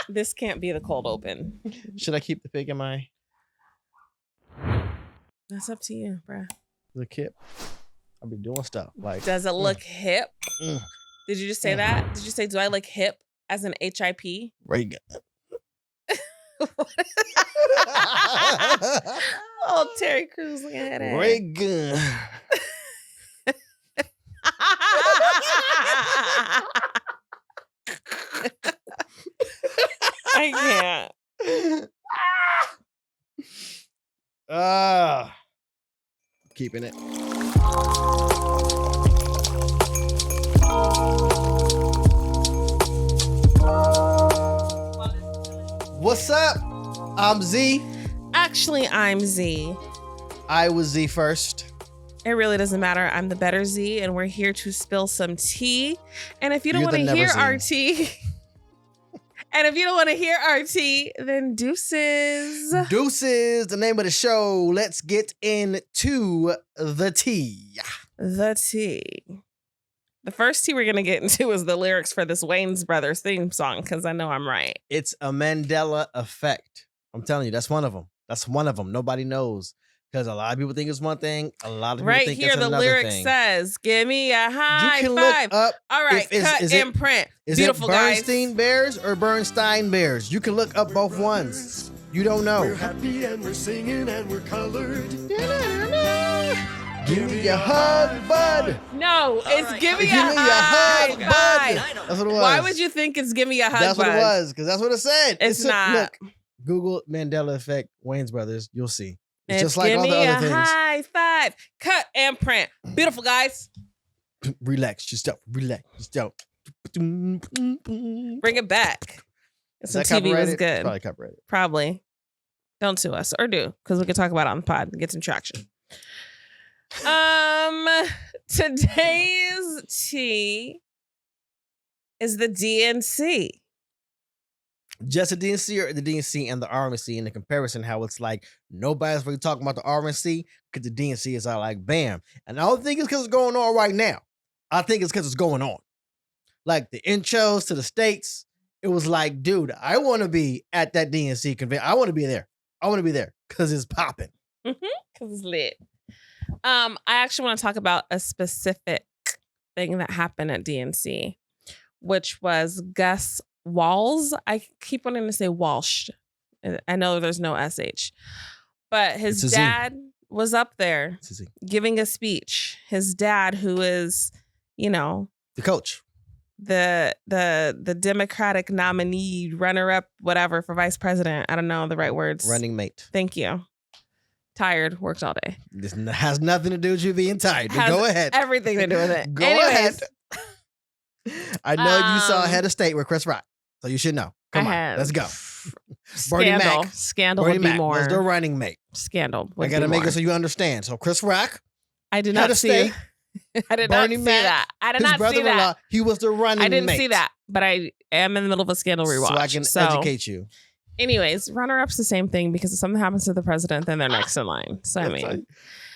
This can't be the cold open. Should I keep the pig in my... That's up to you, bruh. The kip? I'll be doing stuff like... Does it look hip? Did you just say that? Did you say, do I look hip as an HIP? Reagan. Oh, Terry Crews looking at it. Reagan. I can't. Keeping it. What's up? I'm Z. Actually, I'm Z. I was Z first. It really doesn't matter. I'm the better Z, and we're here to spill some tea. And if you don't You're want the to hear never our Z. tea, and if you don't want to hear our tea, then deuces. Deucez, the name of the show. Let's get into the tea. The tea. The first tea we're going to get into is the lyrics for this Wayans Brothers theme song, because I know I'm right. It's a Mandela effect. I'm telling you, that's one of them. That's one of them. Nobody knows. Because a lot of people think it's one thing. A lot of people Right think here, it's the another lyric thing. says, give me a high You can five. look up. All right, cut and print. Is Beautiful, it guys. Bernstein Bears or Bernstein Bears? You can look up both ones. You don't know. We're happy and we're singing and we're colored. Give me a hug, bud. No, it's give me a Give me a hug, high bud. five. That's what it was. Why would you think it's give me a hug, That's what bud? it was, because that's what it said. It's not. Look, Google Mandela effect, Wayans Brothers. You'll see. It's just like give all the me other a things. high five. Cut and print. Beautiful, guys. Relax, just don't. Relax, just don't. Bring it back. Is Some that TV was copyrighted? good. Probably copyrighted. Probably. Don't sue us, or do, because we can talk about it on the pod and get some traction. Today's tea is the DNC. Just the DNC or the DNC and the RNC in the comparison, how it's like nobody's really talking about the RNC because the DNC is all like bam. And I don't think it's because it's going on right now. I think it's because it's going on. Like the intros to the states, it was like, dude, I want to be at that DNC convention. I want to be there. I want to be there because it's popping. Because it's lit. I actually want to talk about a specific thing that happened at DNC, which was Gus Walz. I keep wanting to say Walsh. I know there's no SH. But his dad was up there giving a speech. His dad, who is, you know, the coach, the Democratic nominee, runner-up, whatever, for vice president. I don't know the right words. Running mate. Thank you. Tired, worked all day. This has nothing to do with you being tired. But go ahead. Everything to do with it. Go ahead. I know you saw Head of State with Chris Rock, so you should know. Come on, let's go. Scandal would be more. Was the running mate. Scandal would I got to be make more. it so you understand. So Chris Rock, I did not see. I did not see that. I did not see that. He was the running mate. I didn't see that, but I am in the middle of a scandal rewatch. So I can educate you. Anyways, runner-up's the same thing because if something happens to the president, then they're next in line. So I mean,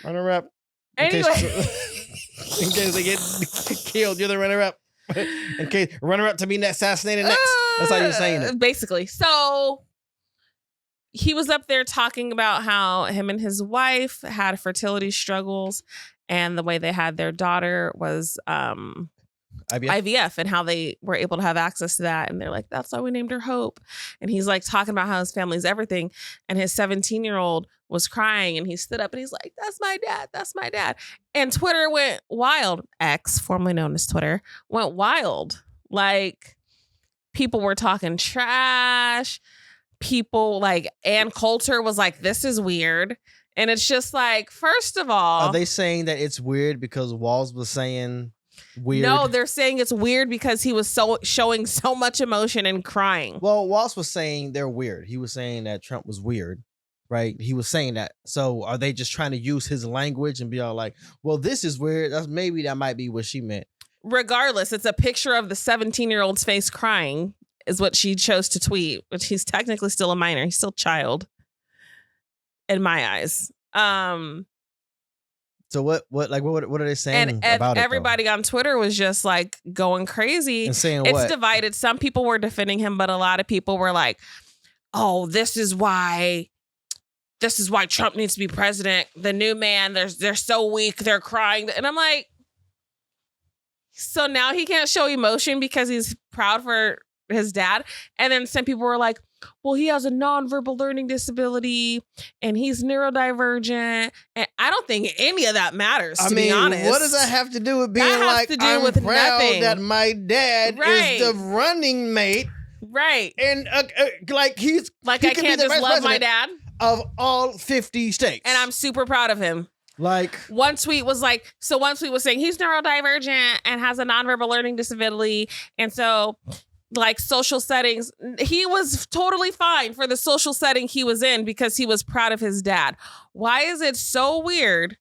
runner-up. Anyway, in case they get killed, you're the runner-up. In case runner-up to be assassinated next. That's how you're saying it. Basically. So he was up there talking about how him and his wife had fertility struggles, and the way they had their daughter was IVF, and how they were able to have access to that. And they're like, that's why we named her Hope. And he's like talking about how his family's everything. And his 17-year-old was crying, and he stood up and he's like, that's my dad. That's my dad. And Twitter went wild. X, formerly known as Twitter, went wild. Like, people were talking trash. People like Ann Coulter was like, this is weird. And it's just like, first of all, are they saying that it's weird because Walz was saying weird? No, they're saying it's weird because he was showing so much emotion and crying. Well, Walz was saying they're weird. He was saying that Trump was weird, right? He was saying that. So are they just trying to use his language and be all like, well, this is weird. Maybe that might be what she meant. Regardless, it's a picture of the 17-year-old's face crying is what she chose to tweet, which he's technically still a minor. He's still a child in my eyes. So what are they saying And about everybody on Twitter was just like going crazy. And saying it's what? divided. Some people were defending him, but a lot of people were like, "Oh, this is why Trump needs to be president. The new man, they're so weak, they're crying." And I'm like, so now he can't show emotion because he's proud for his dad. And then some people were like, well, he has a nonverbal learning disability and he's neurodivergent. And I don't think any of that matters, to be honest. What does that have to do with being That has like, to do I'm with proud nothing. that my dad Right. is the running mate. Right. And like he's Like he I could be can't the just vice love my president dad. of all 50 states. And I'm super proud of him. like, One tweet was saying he's neurodivergent and has a nonverbal learning disability. And so like social settings, he was totally fine for the social setting he was in because he was proud of his dad. Why is it so weird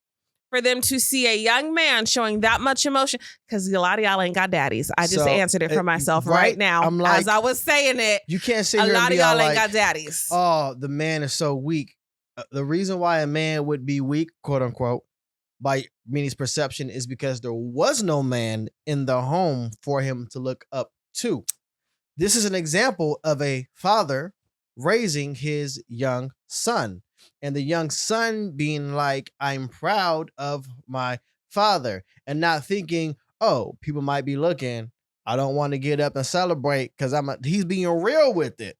for them to see a young man showing that much emotion? Because a lot of y'all ain't got daddies. I just answered it for myself right now. I'm like, as I was saying it, you can't sit a here lot and of be all y'all ain't like, got daddies. oh, the man is so weak. The reason why a man would be weak, quote unquote, by Minnie's perception, is because there was no man in the home for him to look up to. This is an example of a father raising his young son, and the young son being like, I'm proud of my father, and not thinking, oh, people might be looking. I don't want to get up and celebrate because he's being real with it.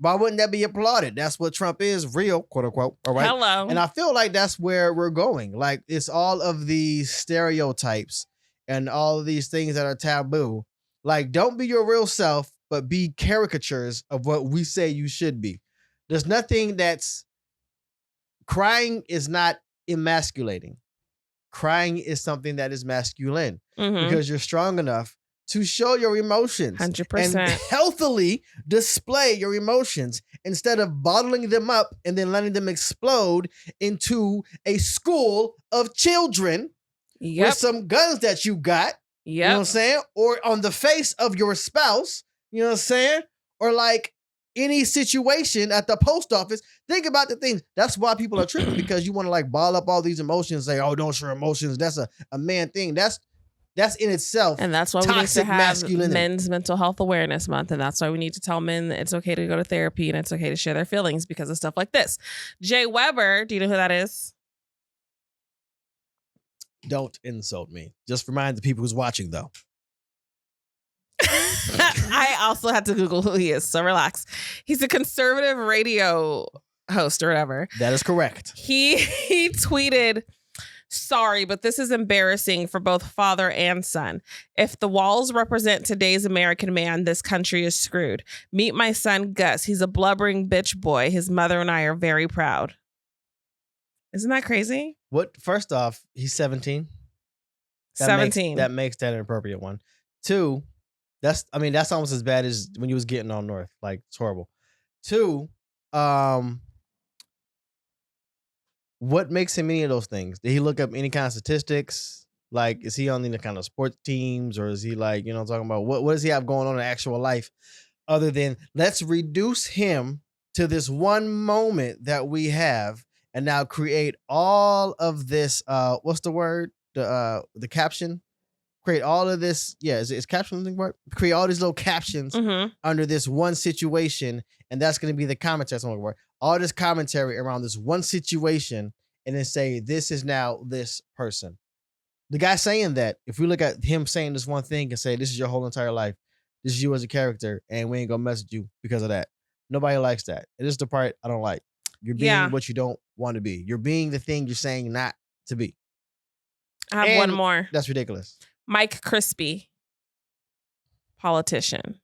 Why wouldn't that be applauded? That's what Trump is, real, quote unquote. All right. Hello. And I feel like that's where we're going. Like, it's all of these stereotypes and all of these things that are taboo. Like, don't be your real self, but be caricatures of what we say you should be. There's nothing that's crying is not emasculating. Crying is something that is masculine because you're strong enough to show your emotions 100%. and healthily display your emotions instead of bottling them up and then letting them explode into a school of children with some guns that you got. You know what I'm saying? Or on the face of your spouse, you know what I'm saying? Or like any situation at the post office. Think about the things. That's why people are tripping, because you want to like ball up all these emotions, say, oh, don't show emotions. That's a man thing. That's in itself. And that's why we need to have masculinity. Men's Mental Health Awareness Month. And that's why we need to tell men that it's okay to go to therapy and it's okay to share their feelings because of stuff like this. Jay Weber, do you know who that is? Don't insult me. Just remind the people who's watching, though. I also had to Google who he is, so relax. He's a conservative radio host or whatever. That is correct. He tweeted, sorry, but this is embarrassing for both father and son. If the Walls represent today's American man, this country is screwed. Meet my son, Gus. He's a blubbering bitch boy. His mother and I are very proud. Isn't that crazy? What? First off, he's 17. 17. That makes that an appropriate one. 2, that's almost as bad as when you was getting on North. Like, it's horrible. 2, what makes him any of those things? Did he look up any kind of statistics? Like, is he on any kind of sports teams, or is he like, I'm talking about what does he have going on in actual life other than let's reduce him to this one moment that we have and now create all of this, what's the word? The caption? Create all of this. Yeah, is caption the word? Create all these little captions under this one situation, and that's going to be the commentary. That's the word. All this commentary around this one situation, and then say, this is now this person. The guy saying that, if we look at him saying this one thing and say, this is your whole entire life, this is you as a character, and we ain't going to mess with you because of that. Nobody likes that. It is the part I don't like. You're being what you don't want to be. You're being the thing you're saying not to be. I have one more. That's ridiculous. Mike Crispy, politician,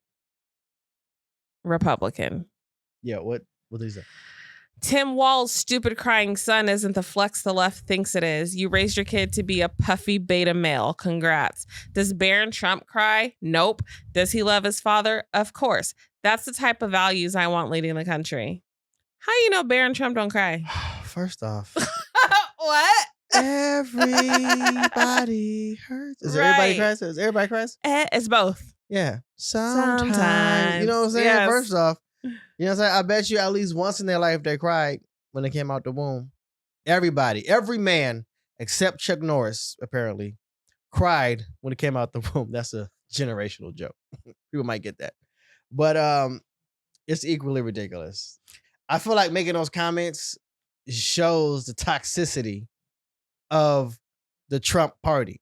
Republican. Yeah, what did he say? Tim Walz' stupid crying son isn't the flex the left thinks it is. You raised your kid to be a puffy beta male. Congrats. Does Barron Trump cry? Nope. Does he love his father? Of course. That's the type of values I want leading the country. How you know Barron Trump don't cry? First off. What? Everybody hurts. Is everybody cries? Is everybody cries? It's both. Yeah. Sometimes. You know what I'm saying? Yes. First off, you know what I'm saying? I bet you at least once in their life they cried when they came out the womb. Everybody, every man except Chuck Norris, apparently, cried when it came out the womb. That's a generational joke. People might get that. But it's equally ridiculous. I feel like making those comments shows the toxicity of the Trump party.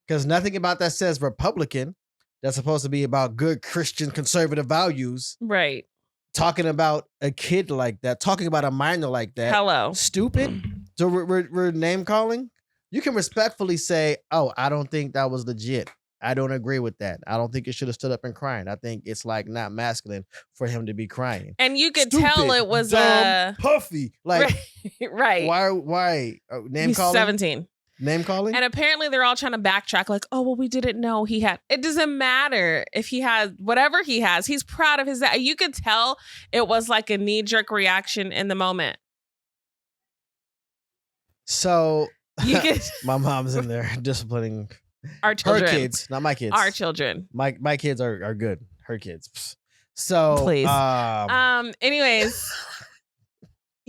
Because nothing about that says Republican. That's supposed to be about good Christian conservative values. Right. Talking about a kid like that, talking about a minor like that. Hello. Stupid. So we're name calling. You can respectfully say, "Oh, I don't think that was legit. I don't agree with that. I don't think it should have stood up and crying. I think it's like not masculine for him to be crying." And you could Stupid, tell it was dumb, puffy. Like right. Why name He's calling? 17. Name calling? And apparently they're all trying to backtrack like, oh, well, we didn't know he had. It doesn't matter if he has whatever he has. He's proud of his. You could tell it was like a knee-jerk reaction in the moment. So You could, my mom's in there disciplining our children. her kids, not my kids. Our children. My kids are good. Her kids. So Please. Anyways.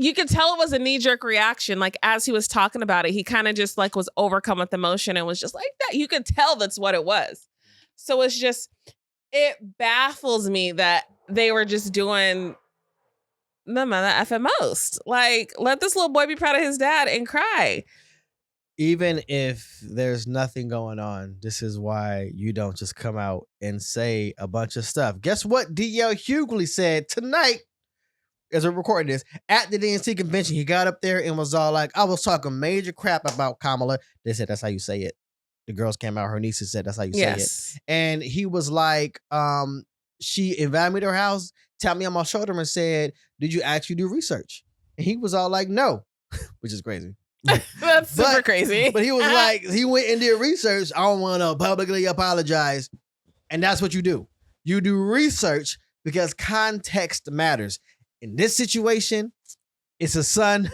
You could tell it was a knee-jerk reaction. Like, as he was talking about it, he kind of just like was overcome with emotion and was just like that. You could tell that's what it was. So it's just, it baffles me that they were just doing the mother effing most. Like, let this little boy be proud of his dad and cry. Even if there's nothing going on, this is why you don't just come out and say a bunch of stuff. Guess what D.L. Hughley said tonight? As we're recording this, at the DNC convention, he got up there and was all like, I was talking major crap about Kamala. They said, that's how you say it. The girls came out, her nieces said, that's how you say it. And he was like, she invited me to her house, tapped me on my shoulder and said, did you actually do research? And he was all like, no, which is crazy. That's super crazy. But he was like, he went and did research. I don't want to publicly apologize. And that's what you do. You do research because context matters. In this situation, it's a son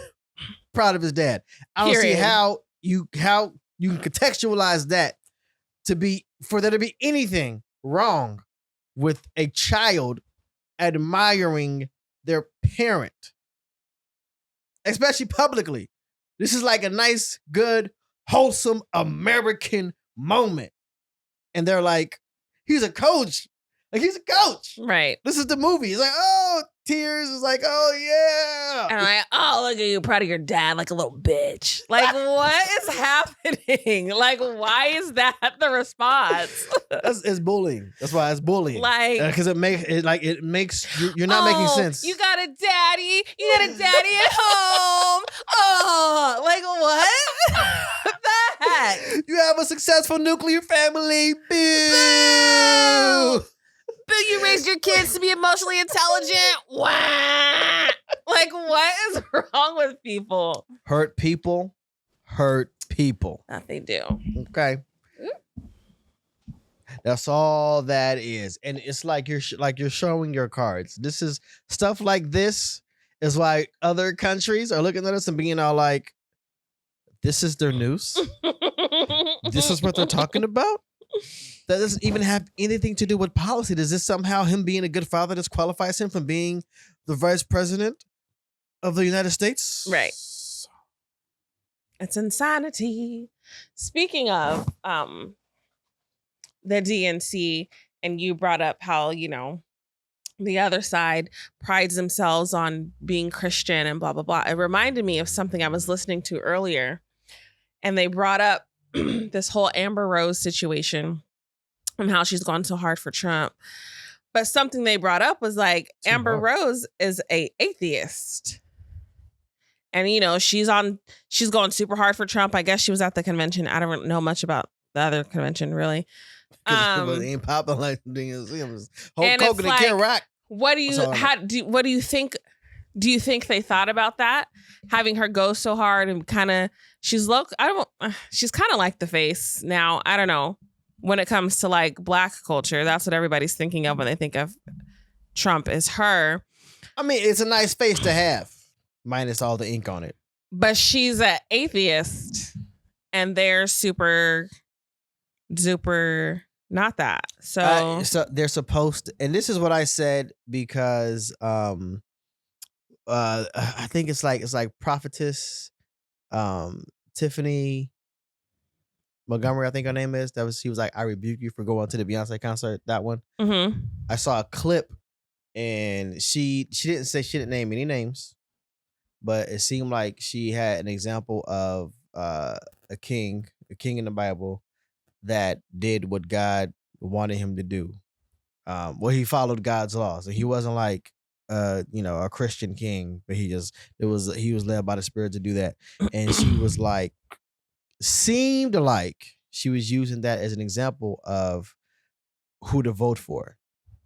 proud of his dad. I don't see how you can contextualize that for there to be anything wrong with a child admiring their parent, especially publicly. This is like a nice, good, wholesome American moment. And they're like, he's a coach. Like, he's a coach. Right. This is the movie. He's like, oh, tears. It's like, oh, yeah. And I'm like, oh, look at you, proud of your dad, like a little bitch. Like, what is happening? Like, why is that the response? It's bullying. That's why it's bullying. Like, because it makes you're not making sense. You got a daddy. You got a daddy at home. Oh, like what? What the heck? You have a successful nuclear family. Boo. Boo, you raised your kids to be emotionally intelligent. Wah! Like, what is wrong with people? Hurt people. That they do. Okay. That's all that is. And it's like you're showing your cards. This is stuff like this is why other countries are looking at us and being all like, this is their news. This is what they're talking about. That doesn't even have anything to do with policy. Does this somehow him being a good father disqualifies him from being the vice president of the United States? Right. It's insanity. Speaking of the DNC, and you brought up how, the other side prides themselves on being Christian and blah, blah, blah. It reminded me of something I was listening to earlier. And they brought up this whole Amber Rose situation and how she's gone so hard for Trump. But something they brought up was like, Amber Rose is a atheist. And, she's going super hard for Trump. I guess she was at the convention. I don't know much about the other convention, really. Because it ain't popping like DNC. And Hulk Hogan and Kid Rock. What do you think? Do you think they thought about that? Having her go so hard and kind of, she's kind of like the face now. I don't know. When it comes to like black culture, that's what everybody's thinking of when they think of Trump is her. I mean, it's a nice face to have, minus all the ink on it. But she's an atheist, and they're super duper not that. So they're supposed to, and this is what I said because I think it's like prophetess Tiffany Montgomery, I think her name is. He was like, I rebuke you for going to the Beyonce concert. That one. Mm-hmm. I saw a clip, and she didn't name any names, but it seemed like she had an example of a king in the Bible that did what God wanted him to do. Well, he followed God's laws, and he wasn't like a Christian king, but he was led by the Spirit to do that. And she was like, seemed like she was using that as an example of who to vote for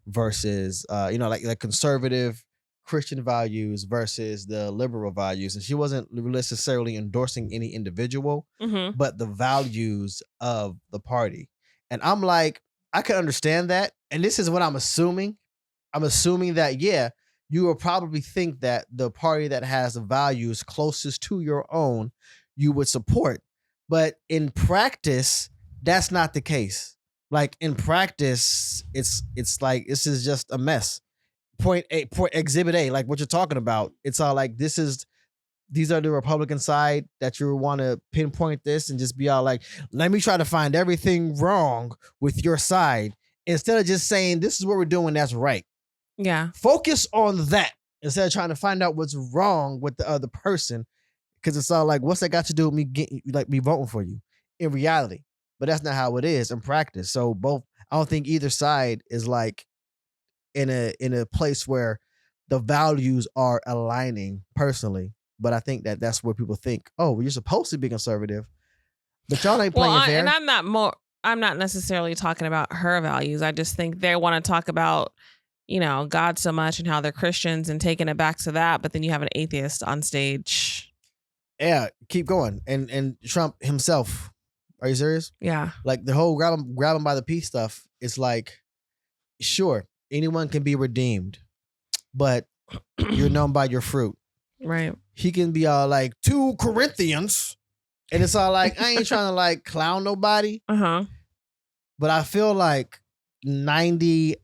versus like conservative Christian values versus the liberal values. And she wasn't necessarily endorsing any individual, Mm-hmm. but the values of the party. And I'm like, I can understand that. And this is what I'm assuming. I'm assuming that, yeah, you will probably think that the party that has the values closest to your own, you would support. But in practice, that's not the case. Like in practice, it's like this is just a mess. Point exhibit A, like what you're talking about. It's all like these are the Republican side that you want to pinpoint this and just be all like, let me try to find everything wrong with your side instead of just saying this is what we're doing, that's right. Yeah. Focus on that instead of trying to find out what's wrong with the other person, because it's all like, what's that got to do with me voting for you in reality? But that's not how it is in practice. So I don't think either side is like in a place where the values are aligning personally. But I think that's where people think, oh, well, you're supposed to be conservative, but y'all ain't playing fair. And I'm not necessarily talking about her values. I just think they want to talk about, God so much and how they're Christians and taking it back to that. But then you have an atheist on stage. Yeah, keep going. And Trump himself. Are you serious? Yeah. Like the whole grab him by the piece stuff. It's like, sure, anyone can be redeemed, but you're known by your fruit. Right. He can be all like 2 Corinthians, and it's all like, I ain't trying to like clown nobody. Uh-huh. But I feel like 98%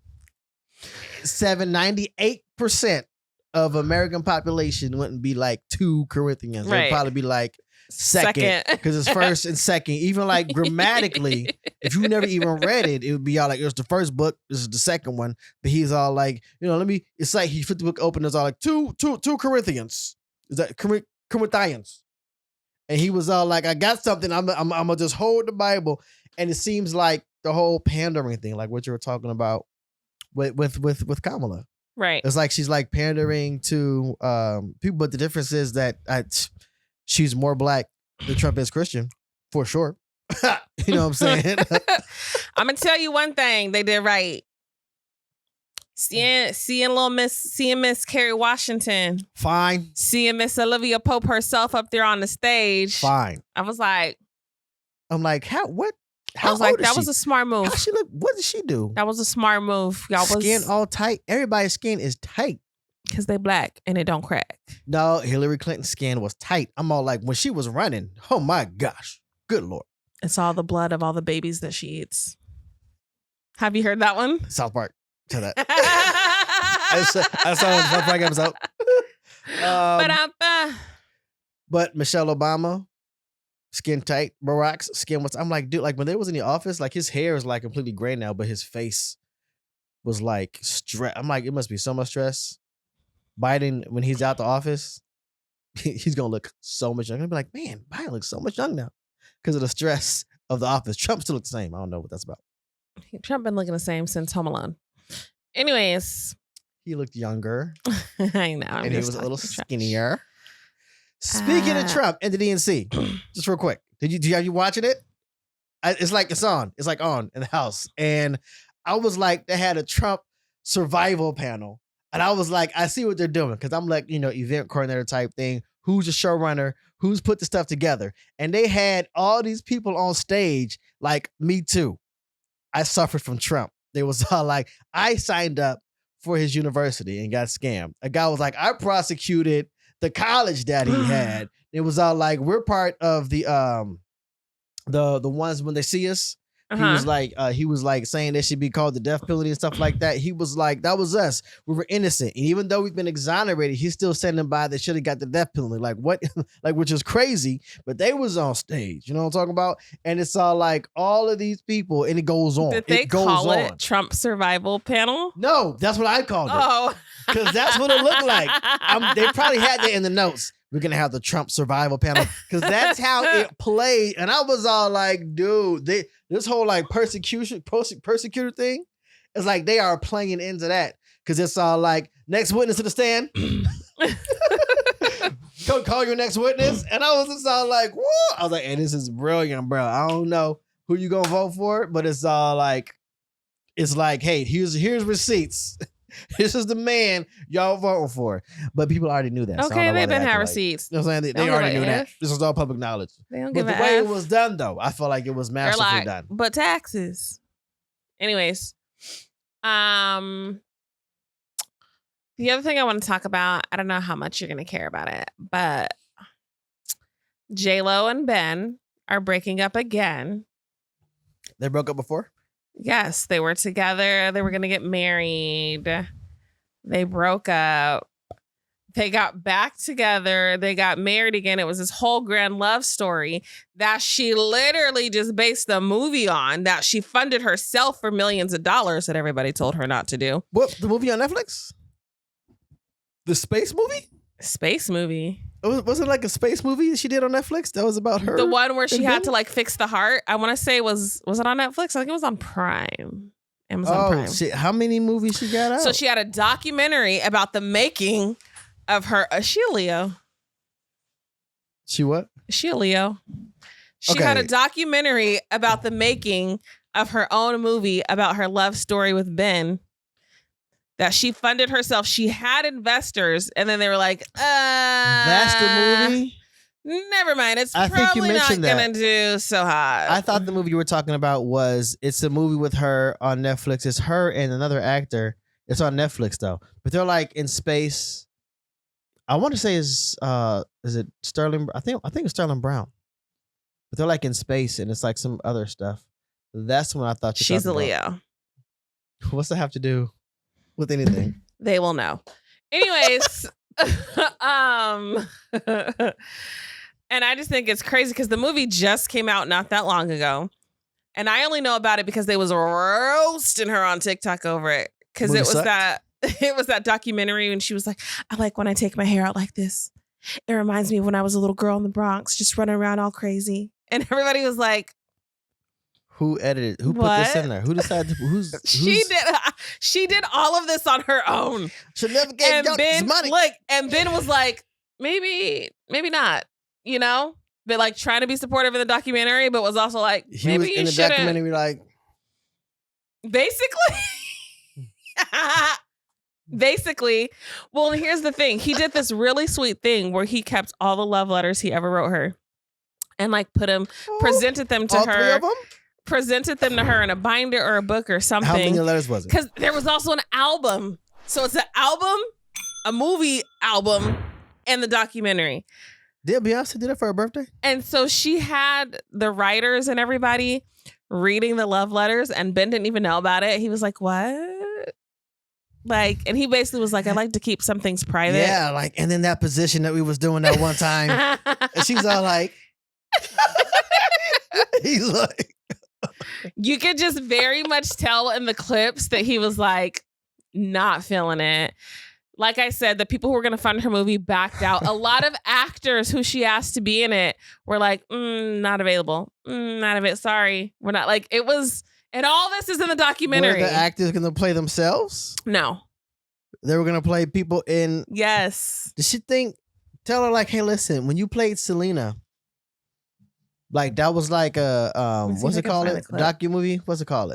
of American population wouldn't be like 2 Corinthians. Right. They'd probably be like second, because it's first and second. Even like grammatically, if you never even read it, it would be all like, it was the first book, this is the second one. But he's all like, it's like he flipped the book open, it's all like 2 Corinthians. Is that Corinthians? And he was all like, I got something, I'm gonna just hold the Bible. And it seems like the whole pandering thing, like what you were talking about with Kamala. Right. It's like she's like pandering to people, but the difference is that she's more black than Trump is Christian, for sure. You know what I'm saying? I'm gonna tell you one thing they did right. Seeing Miss Kerry Washington. Fine. Seeing Miss Olivia Pope herself up there on the stage. Fine. I'm like, what? I was like, that was a smart move. How she look? What did she do? That was a smart move. Y'all Skin all tight. Everybody's skin is tight. Because they black and it don't crack. No, Hillary Clinton's skin was tight. I'm all like, when she was running, oh my gosh. Good Lord. It's all the blood of all the babies that she eats. Have you heard that one? South Park. To that. I saw the South Park episode. But Michelle Obama, skin tight. Barack's skin was, I'm like, dude, like when they was in the office, like his hair is like completely gray now, but his face was like stress. I'm like, it must be so much stress. Biden, when he's out the office, he's gonna look so much younger. I'm gonna be like, man, Biden looks so much young now because of the stress of the office. Trump still looks the same. I don't know what that's about. Trump been looking the same since Home Alone. Anyways, he looked younger. I know, and he was a little skinnier. Speaking of Trump and the DNC, just real quick, are you watching it? It's like on in the house, and I was like, they had a Trump survival panel. And I was like, I see what they're doing. Cause I'm like, event coordinator type thing. Who's the showrunner? Who's put the stuff together? And they had all these people on stage, like me too. I suffered from Trump. They was all like, I signed up for his university and got scammed. A guy was like, I prosecuted the college that he had. It was all like, we're part of the ones when they see us, He was like saying they should be called the death penalty and stuff like that. He was like, that was us. We were innocent. And even though we've been exonerated, he's still standing by they should have got the death penalty. Like what? Like, which is crazy, but they was on stage. You know what I'm talking about? And it's all like all of these people, and it goes on. Did they call it Trump survival panel? No, that's what I called it. Oh. Because that's what it looked like. They probably had that in the notes. We're going to have the Trump survival panel. Because that's how it played. And I was all like, dude, this whole like persecutor thing is like they are playing into that. Because it's all like, next witness to the stand. Call your next witness. And I was just all like, whoa. I was like, hey, this is brilliant, bro. I don't know who you going to vote for. But it's all like, hey, here's receipts. This is the man y'all voting for. But people already knew that. Okay, they've been having receipts. You know what I'm saying? They already knew that. This was all public knowledge. They don't but give the way it was done, though, I felt like it was masterfully done. But taxes. Anyways. The other thing I want to talk about, I don't know how much you're going to care about it, but J.Lo and Ben are breaking up again. They broke up before? Yes, they were together. They were going to get married. They broke up. They got back together. They got married again. It was this whole grand love story that she literally just based the movie on, that she funded herself for millions of dollars that everybody told her not to do. What, the movie on Netflix? The space movie? Space movie. Was it like a space movie she did on Netflix that was about her? The one where she had to like fix the heart. I want to say was it on Netflix? I think it was on Prime. Amazon Prime. Shit. How many movies she got out? So she had a documentary about the making of her. She a Leo. She what? She a Leo. She had a documentary about the making of her own movie about her love story with Ben. That she funded herself. She had investors, and then they were like, That's the movie? Never mind. It's probably not going to do so hot. I thought the movie you were talking about it's a movie with her on Netflix. It's her and another actor. It's on Netflix, though. But they're like in space. I want to say is it Sterling? I think it's Sterling Brown. But they're like in space, and it's like some other stuff. That's when I thought she's a Leo. What's that have to do with anything? They will know. Anyways, and I just think it's crazy because the movie just came out not that long ago. And I only know about it because they was roasting her on TikTok over it. Because it was that documentary and she was like, I like when I take my hair out like this. It reminds me of when I was a little girl in the Bronx, just running around all crazy. And everybody was like, who edited? Who put this in there? Who decided? She did all of this on her own. She never gave Ben money. And Ben was like, maybe not, you know, but like trying to be supportive of the documentary, but was also like, he was in the documentary, like basically. Well, here's the thing: he did this really sweet thing where he kept all the love letters he ever wrote her, and like presented them to her. 3 of them? Presented them to her in a binder or a book or something. How many letters was it? Because there was also an album. So it's an album, a movie album, and the documentary. Did Beyonce do that for her birthday? And so she had the writers and everybody reading the love letters, and Ben didn't even know about it. He was like, what? Like, and he basically was like, I like to keep some things private. Yeah, like, and then that position that we was doing that one time. And she's all like, he's like, you could just very much tell in the clips that he was like not feeling it. Like I said, the people who were going to fund her movie backed out. A lot of actors who she asked to be in it were like, not available. Not of it. Sorry. We're not like it was. And all this is in the documentary. Were the actors going to play themselves? No. They were going to play people in. Yes. Did she tell her like, hey, listen, when you played Selena, like that was like a what's it called? Docu movie? What's it called?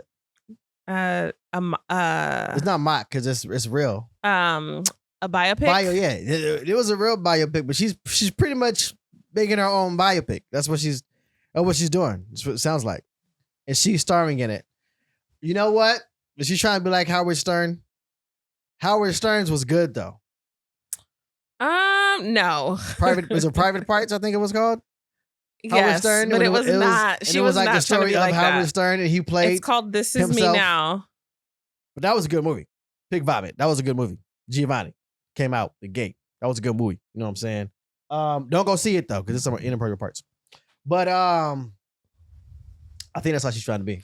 It's not mock because it's real. A biopic. Yeah. It was a real biopic, but she's pretty much making her own biopic. That's what she's doing. That's what it sounds like, and she's starring in it. You know what? Is she trying to be like Howard Stern? Howard Stern's was good though. No. Was it Private Parts? I think it was called. Yes, Stern, but it was not. And She it was like not the story trying to be of like Howard that. Stern, and he played. It's called This Is himself. Me Now. But that was a good movie. Big Vomit. That was a good movie. Giovanni came out the gate. That was a good movie. You know what I'm saying? Don't go see it though, because it's some inappropriate parts. But I think that's how she's trying to be.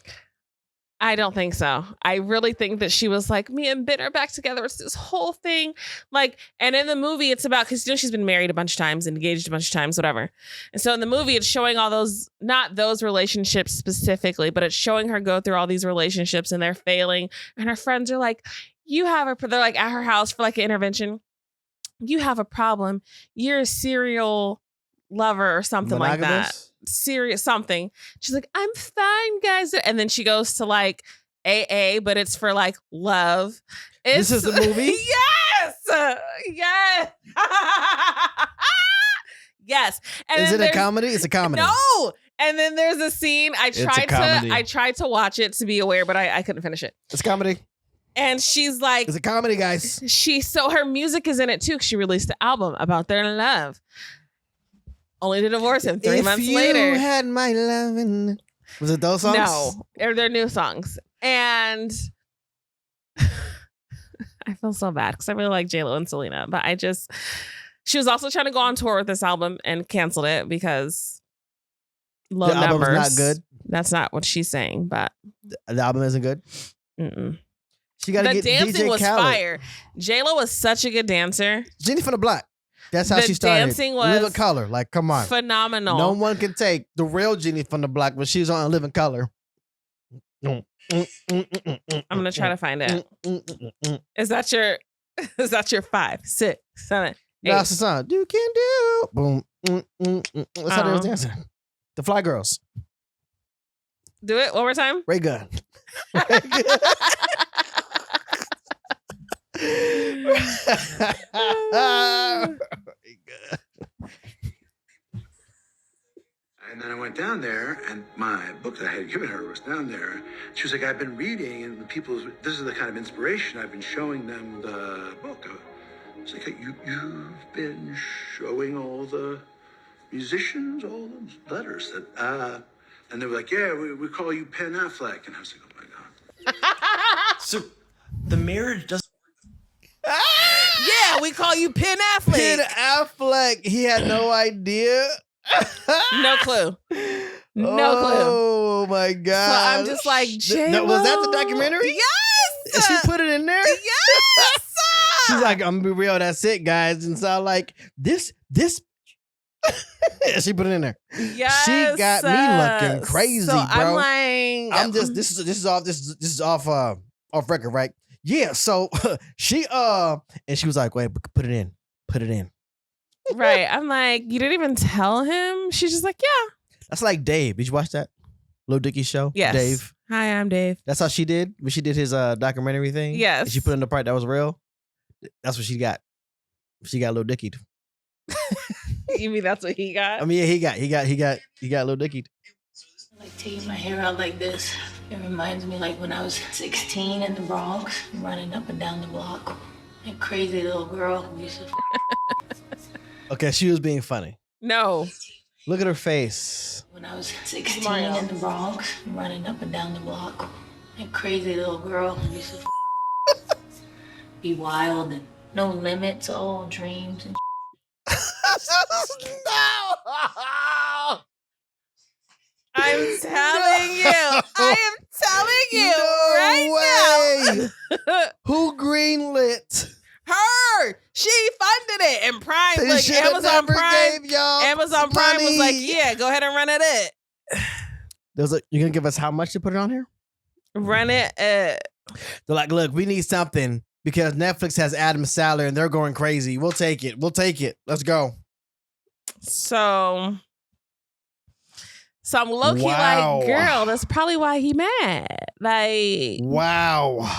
I don't think so. I really think that she was like, me and Ben are back together. It's this whole thing. Like, and in the movie, it's about, because she's been married a bunch of times, engaged a bunch of times, whatever. And so in the movie, it's showing all those, not those relationships specifically, but it's showing her go through all these relationships and they're failing. And her friends are like, they're like at her house for like an intervention. You have a problem. You're a serial lover or something like that. Serious something. She's like, I'm fine, guys. And then she goes to like AA, but it's for like love. This is the movie? Yes. Yes. Yes. And is it a comedy? It's a comedy. No. And then there's a scene. I tried to watch it to be aware, but I couldn't finish it. It's a comedy. And she's like, it's a comedy, guys. So her music is in it too. She released the album about their love. Only to divorce him 3 months later. If you had my loving. Was it those songs? No, they're new songs. And I feel so bad because I really like J.Lo and Selena. But she was also trying to go on tour with this album and canceled it because low numbers. The album's not good? That's not what she's saying, but. The album isn't good? Mm-mm. She got to get dancing DJ was Khaled. Fire. J.Lo was such a good dancer. Jenny from the Block. That's how she started. Dancing was Living Color. Like, come on. Phenomenal. No one can take the real Jenny from the Block, but she's on Living Color. I'm gonna try to find it. Is that your 5, 6, 7, 8? That's the song. You can do. Boom. That's how they was dancing. The Fly Girls. Do it one more time. Ray Gun. And then I went down there, and my book that I had given her was down there. She was like, I've been reading, and this is the kind of inspiration I've been showing them the book. It's like, you've been showing all the musicians all those letters that, and they were like, yeah, we call you Ben Affleck. And I was like, oh my God. So the marriage doesn't. Yeah, we call you Ben Affleck. Ben Affleck. He had no idea. No clue. No clue. Oh my God. So I'm just like, J-Lo. Was that the documentary? Yes. She put it in there? Yes. She's like, I'm gonna be real, that's it, guys. And so I'm like, this she put it in there. Yes. She got me looking crazy, so bro. I'm like, I'm just this is off record, right? Yeah, so she and she was like, wait, put it in. right. I'm like, you didn't even tell him? She's just like, yeah. That's like Dave. Did you watch that? Lil Dicky's show? Yes. Dave. Hi, I'm Dave. That's how she did when she did his documentary thing? Yes. And she put in the part that was real. That's what she got. She got Lil Dicky. You mean that's what he got? I mean, yeah, he got Lil Dicky. Like taking my hair out like this. It reminds me like when I was 16 in the Bronx, running up and down the block. That crazy little girl who used to Okay, she was being funny. No. Look at her face. When I was 16 in the Bronx, running up and down the block. That crazy little girl who used to be wild and no limits, all dreams and No! I'm telling you. I am telling you No right now. Who greenlit? Her. She funded it. And Prime, They like shoulda Amazon never Prime. gave y'all Amazon Prime was like, money. yeah, go ahead and run it. You're gonna give us how much to put it on here? Run it. They're like, look, we need something because Netflix has Adam Sandler and they're going crazy. We'll take it. Let's go. So I'm low-key Wow. like, girl, that's probably why he mad. Like, Wow.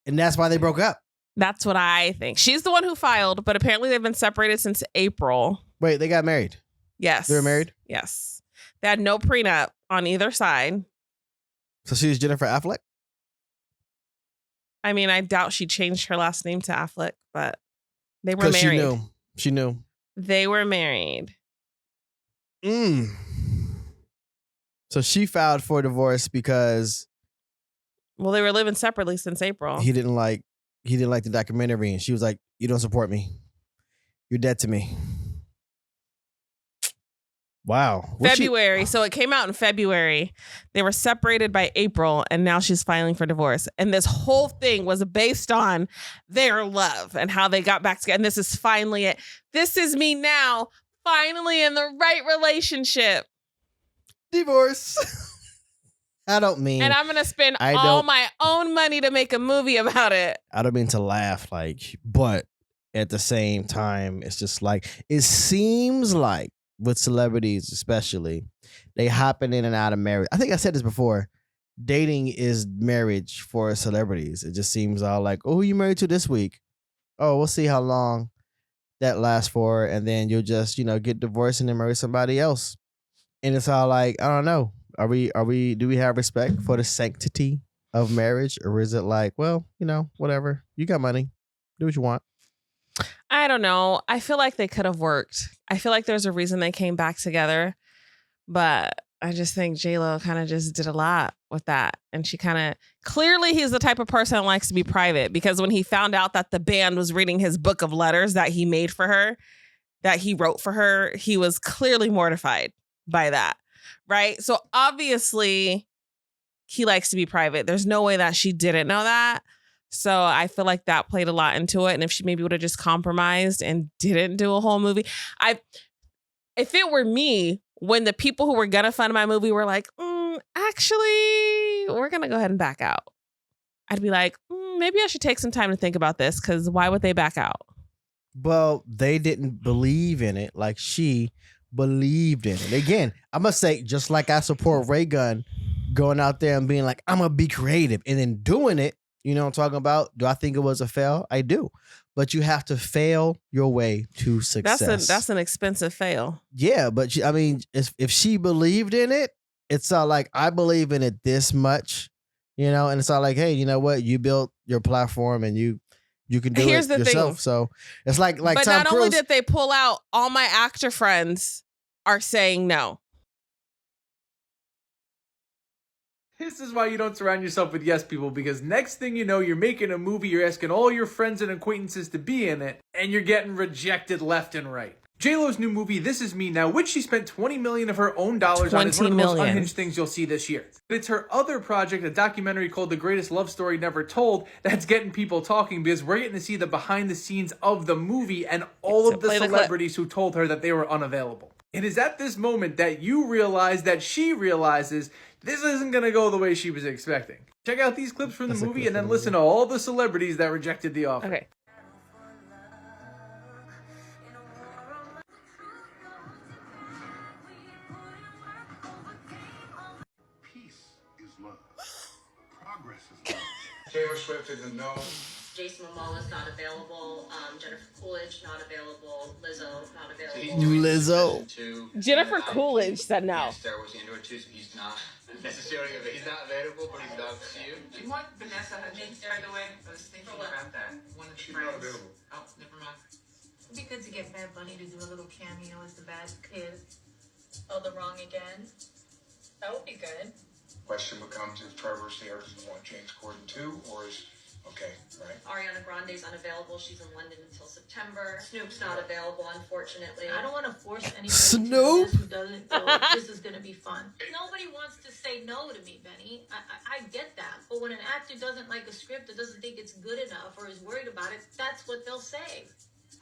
And that's why they broke up. that's what I think. She's the one who filed, but apparently they've been separated since April. Wait, they got married. Yes. They were married? Yes. They had no prenup on either side. So she was Jennifer Affleck? I mean, I doubt she changed her last name to Affleck, but they were Because married. she knew. They were married. So she filed for divorce because Well, they were living separately since April. he didn't like the documentary, and she was like, "You don't support me. You're dead to me." Wow. February. So it came out in February. They were separated by April, and now she's filing for divorce. And this whole thing was based on their love and how they got back together. And this is finally it. This is me now, finally in the right relationship. Divorce. I don't mean. And I'm going to spend all my own money to make a movie about it. I don't mean to laugh, but at the same time, it's just like, it seems like with celebrities especially, they hopping in and out of marriage. I think I said this before. Dating is marriage for celebrities. It just seems all like, oh, who you married to this week? Oh, we'll see how long that lasts for. And then you'll just, get divorced and then marry somebody else. And it's all like, I don't know. Do we have respect for the sanctity of marriage? Or is it like, well, whatever. You got money. Do what you want. I don't know. I feel like they could have worked. I feel like there's a reason they came back together. But I just think J.Lo kind of just did a lot with that. And she clearly he's the type of person that likes to be private, because when he found out that the band was reading his book of letters that he made for her, that he wrote for her, he was clearly mortified by that. Right. So obviously he likes to be private. There's no way that she didn't know that. So I feel like that played a lot into it. And if she maybe would have just compromised and didn't do a whole movie, if it were me, when the people who were gonna fund my movie were like, actually, we're gonna go ahead and back out, I'd be like, maybe I should take some time to think about this, because why would they back out? Well, they didn't believe in it like she believed in it. Again, I must say, just like I support Ray Gunn going out there and being like, I'm gonna be creative, and then doing it. You know what I'm talking about? Do I think it was a fail? I do. But you have to fail your way to success. That's an expensive fail. Yeah, but if she believed in it, it's all like, I believe in it this much, and it's all like, hey, you know what? You built your platform and you can do Here's it the yourself. thing. So it's like but Tom not Cruise. only did they pull out, all my actor friends are saying no. This is why you don't surround yourself with yes people, because next thing you know, you're making a movie, you're asking all your friends and acquaintances to be in it, and you're getting rejected left and right. J.Lo's new movie, This Is Me Now, which she spent $20 million of her own dollars on, is one of the most unhinged things you'll see this year. But it's her other project, a documentary called The Greatest Love Story Never Told, that's getting people talking, because we're getting to see the behind the scenes of the movie and all of the celebrities who told her that they were unavailable. It is at this moment that you realize that she realizes this isn't going to go the way she was expecting. Check out these clips from the movie and then listen to all the celebrities that rejected the offer. Okay. Peace is love. Progress is love. Taylor Swift is a no. Jason Momoa is not available. Jennifer Coolidge not available. Lizzo not available. So he's doing Lizzo. Jennifer Coolidge said no. Star Wars Andor 2, so he's not necessarily available. He's not available, but he's down to you. Do you want Vanessa Hudgens, by the way? I was thinking about that. One of the She's friends. not available. Oh, never mind. It'd be good to get Bad Bunny to do a little cameo as the bad kid. Oh, the wrong again? That would be good. Question becomes, if Trevor Sayre doesn't want James Corden too, or is okay, right? Ariana Grande's unavailable. She's in London until September. Snoop's not available, unfortunately. I don't want to force anybody Snoop? who doesn't feel like this is going to be fun. Nobody wants to say no to me, Benny. I get that. But when an actor doesn't like a script or doesn't think it's good enough or is worried about it, that's what they'll say.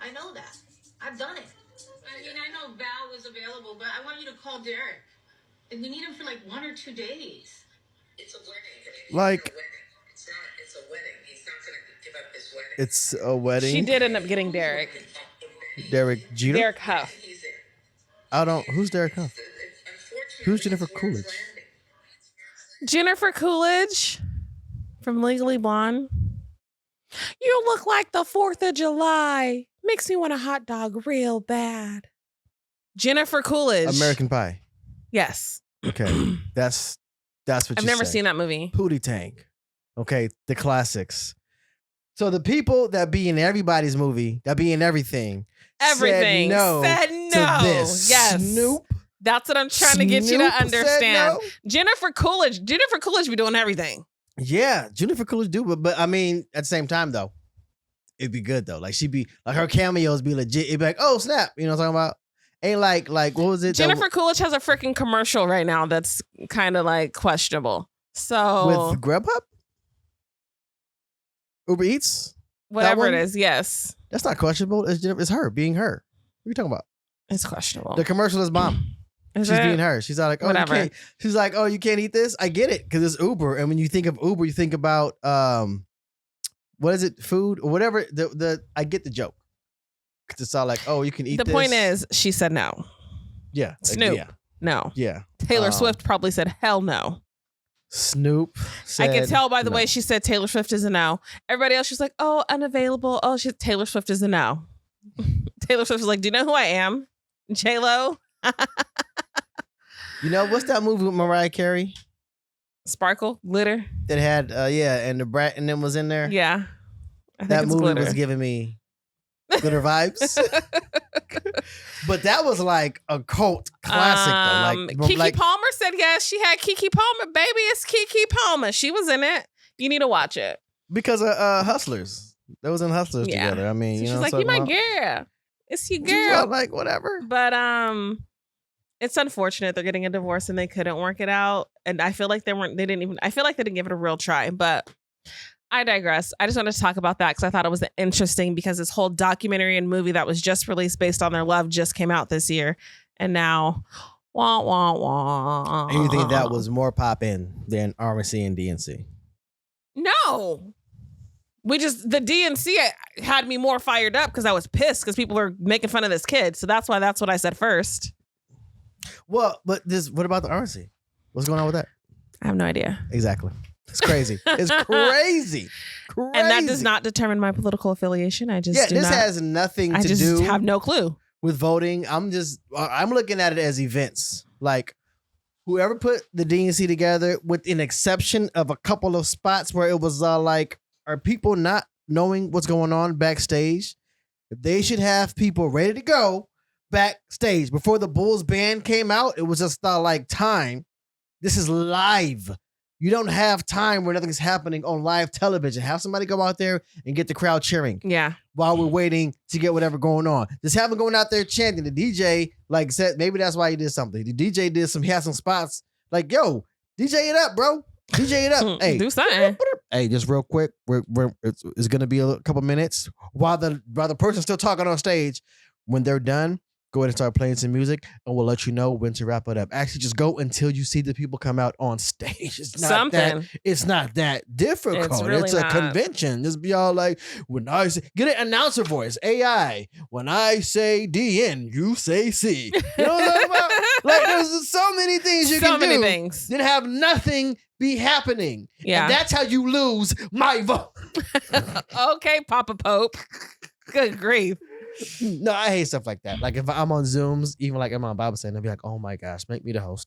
I know that. I've done it. I mean, I know Val was available, but I want you to call Derek. And we need him for like 1 or 2 days. It's a wedding. Like, It's a wedding. He's not going to give up his wedding. it's a wedding. She did end up getting Derek. Derek Jeter? Derek Huff. Who's Derek Huff? Who's Jennifer Coolidge? Jennifer Coolidge from Legally Blonde. You look like the 4th of July. Makes me want a hot dog real bad. Jennifer Coolidge. American Pie. Yes. Okay. That's what I've never seen that movie. Pootie Tang. Okay. The classics. So the people that be in everybody's movie, that be in everything. Everything. Said no to this. Yes. Snoop That's what I'm trying to get you to Snoop said understand. no? Jennifer Coolidge be doing everything. Yeah, Jennifer Coolidge do, but I mean, at the same time though, it'd be good though. Like she'd be like her cameos be legit. It'd be like, oh snap, you know what I'm talking about? Ain't like what was it? Jennifer Coolidge has a freaking commercial right now that's kind of like questionable. So With Grubhub, Uber Eats, whatever it is, yes, that's not questionable. It's her being her. What are you talking about? it's questionable. The commercial is bomb. Is She's it? being her. She's not like, oh, Whatever. you can't. She's like, oh, you can't eat this. I get it because it's Uber, and when you think of Uber, you think about what is it? Food or whatever. I get the joke. 'Cause it's all like, oh, you can eat. The this. point is, she said no. Yeah, like, Snoop, yeah, no. yeah. Taylor Swift probably said hell no. Snoop. I can tell by the no. way she said Taylor Swift is a no. Everybody else, she's like, oh, unavailable. Oh, Taylor Swift is a no. Taylor Swift was like, do you know who I am? J.Lo? You know what's that movie with Mariah Carey Sparkle? Glitter? that had and the brat and them was in there? Yeah. I think That it's movie Glitter. was giving me glitter vibes. But that was like a cult classic though. Keke Like Palmer said yes. She had Keke Palmer. Baby, it's Keke Palmer. She was in it. You need to watch it. because of Hustlers. They was in Hustlers Yeah. together. I mean, So you she's know, like, what you I'm my talking about? girl. It's your She's girl. all like whatever. But it's unfortunate they're getting a divorce and they couldn't work it out. And I feel like I feel like they didn't give it a real try, but I digress. I just wanted to talk about that because I thought it was interesting because this whole documentary and movie that was just released based on their love just came out this year. And now, wah, wah, wah. And you think that was more pop in than RNC and DNC? No. The DNC had me more fired up because I was pissed because people were making fun of this kid. So that's what I said first. Well, but what about the RNC? What's going on with that? I have no idea. Exactly. It's crazy. It's crazy. Crazy. And that does not determine my political affiliation. I just has nothing to I just do have no clue. with voting. I'm looking at it as events. Like whoever put the DNC together, with an exception of a couple of spots where it was like, are people not knowing what's going on backstage? They should have people ready to go backstage. Before the Bulls band came out, it was just like time. This is live. You don't have time where nothing's happening on live television. Have somebody go out there and get the crowd cheering. Yeah. While we're waiting to get whatever going on. Just have them going out there chanting. The DJ said maybe that's why he did something. The DJ he had some spots like, yo, DJ it up, bro. DJ it up. Hey, do something. Hey, just real quick. It's gonna be a couple minutes while the person's still talking on stage. When they're done, go ahead and start playing some music, and we'll let you know when to wrap it up. Actually, just go until you see the people come out on stage. It's not that difficult. It's really It's a not. convention. Just be all like, when I say, get an announcer voice, AI. When I say DN, you say C. You know what I'm talking about? Like, there's so many things you can do. So many things. Then have nothing be happening. Yeah. And that's how you lose my vote. Okay, Papa Pope. Good grief. No, I hate stuff like that. Like if I'm on Zooms, even like I'm on Bible study, I'll be like, oh my gosh, make me the host.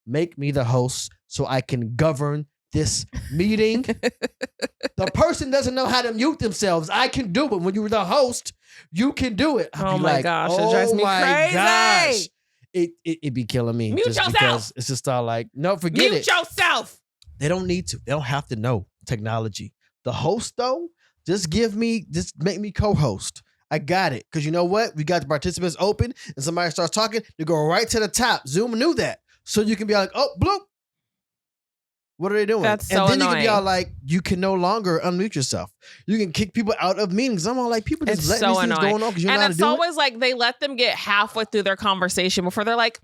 Make me the host so I can govern this meeting. The person doesn't know how to mute themselves. I can do it. When you're the host, you can do it. Oh my gosh, it drives me crazy. Gosh. It'd be killing me. Mute yourself. Because it's just all like, no, forget it. Mute yourself. They don't need to. They don't have to know technology. The host, though, just make me co-host. I got it. Because you know what? We got the participants open and somebody starts talking, they go right to the top. Zoom knew that. So you can be like, oh, bloop. What are they doing? That's so and then annoying. you can be all like, you can no longer unmute yourself. You can kick people out of meetings. I'm all like, people just It's letting so these things annoying. going on because you're And not it's to do it. always like they let them get halfway through their conversation before they're like,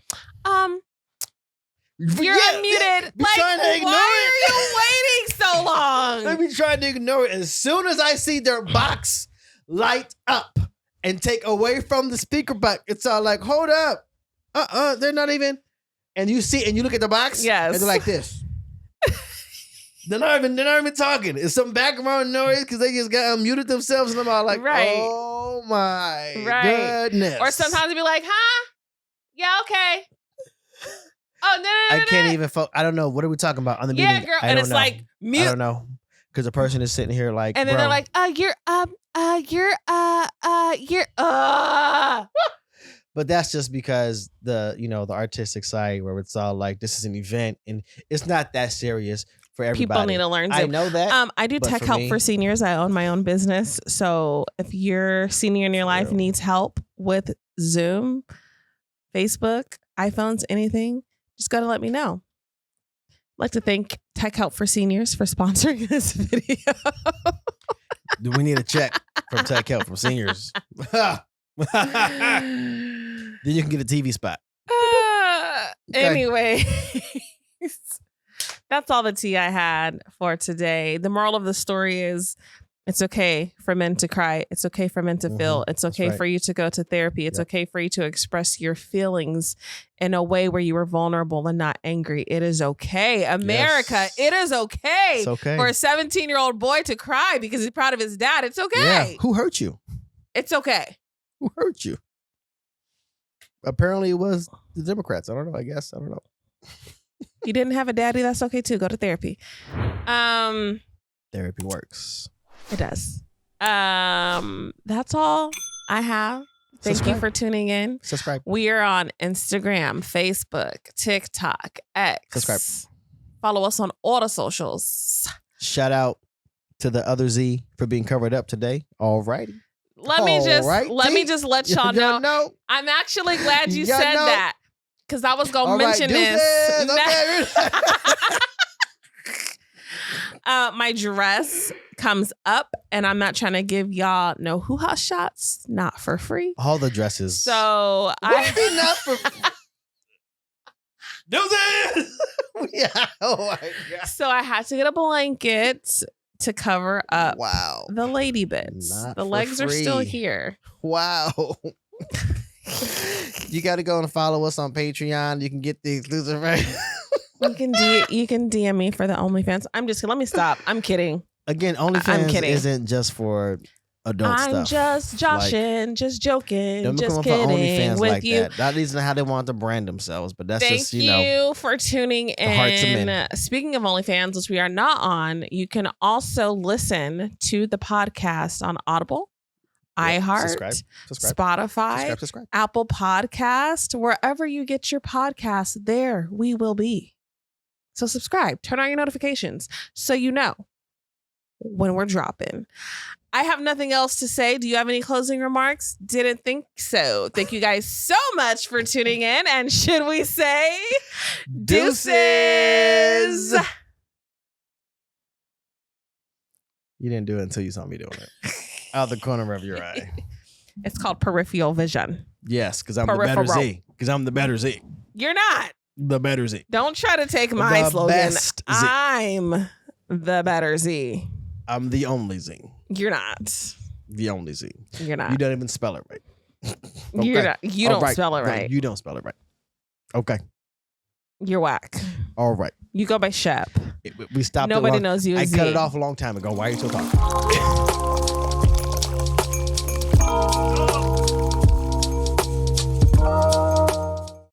you're unmuted. Be Like, trying to ignore why it. are you waiting so long? Let me try to ignore it. As soon as I see their box light up and take away from the speaker box, it's all like, hold up. They're not even. And you look at the box, Yes. and they're like this. They're not even talking. It's some background noise because they just got unmuted themselves, and I'm all like, Right. oh my Right. goodness. Or sometimes they'd be like, huh? Yeah, okay. Oh, no. I can't even. I don't know. What are we talking about on the Yeah, meeting? girl. I And don't it's know. like, mute. I don't know. Because the person is sitting here like, And then bro. they're like, you're. But that's just because the artistic side where it's all like this is an event and it's not that serious for everybody. People need to learn Zoom. I know that. I do but tech for help me- for seniors. I own my own business. So if your senior in your life needs help with Zoom, Facebook, iPhones, anything, just got to let me know. I'd like to thank Tech Help for Seniors for sponsoring this video. Do we need a check from Tech Help from seniors? Then you can get a TV spot. Okay. Anyway, that's all the tea I had for today. The moral of the story is it's okay for men to cry. It's okay for men to feel. It's okay for you to go to therapy. It's okay for you to express your feelings in a way where you are vulnerable and not angry. It is okay. America, it is okay, It's okay. for a 17-year-old boy to cry because he's proud of his dad. It's okay. Yeah. Who hurt you? It's okay. Who hurt you? Apparently it was the Democrats. I don't know. I guess. I don't know. You didn't have a daddy. That's okay too. Go to therapy. Therapy works. It does. That's all I have. Thank you for tuning in. Subscribe. We are on Instagram, Facebook, TikTok, X. Subscribe. Follow us on all the socials. Shout out to the other Z for being covered up today. All righty. Let me just let y'all know. I'm actually glad you said that because I was gonna mention this. My dress comes up, and I'm not trying to give y'all no hoo-ha shots, not for free. All the dresses. So not for Deucez! Yeah. Oh my God. So I had to get a blanket to cover up the lady bits. Not the for legs are still free. here. Wow. You got to go and follow us on Patreon. You can get the exclusive. You can DM me for the OnlyFans. Let me stop. I'm kidding. Again, I'm OnlyFans kidding. isn't just for adult stuff. I'm just joshing, just joking, Don't just become up for kidding OnlyFans with like you. that isn't how they want to brand themselves, but that's Thank just, you for tuning hearts of in. men. Speaking of OnlyFans, which we are not on, you can also listen to the podcast on Audible, iHeart, Spotify, subscribe. Apple Podcast, wherever you get your podcasts, there we will be. So subscribe, turn on your notifications so you know when we're dropping. I have nothing else to say. Do you have any closing remarks? Didn't think so. Thank you guys so much for tuning in. And should we say deuces? You didn't do it until you saw me doing it. Out the corner of your eye. It's called peripheral vision. Yes, because I'm the better Z. Because I'm the better Z. You're not. The better Z. Don't try to take my The slogan. best Z. I'm the better Z. I'm the only Z. You're not. The only Z. You're not. You don't even spell it right. You're not. You All don't spell it No, right. you don't spell it right. Okay. You're whack. All right. You go by Shep. We stopped. Nobody knows you I as cut Z. it off a long time ago. Why are you still talking?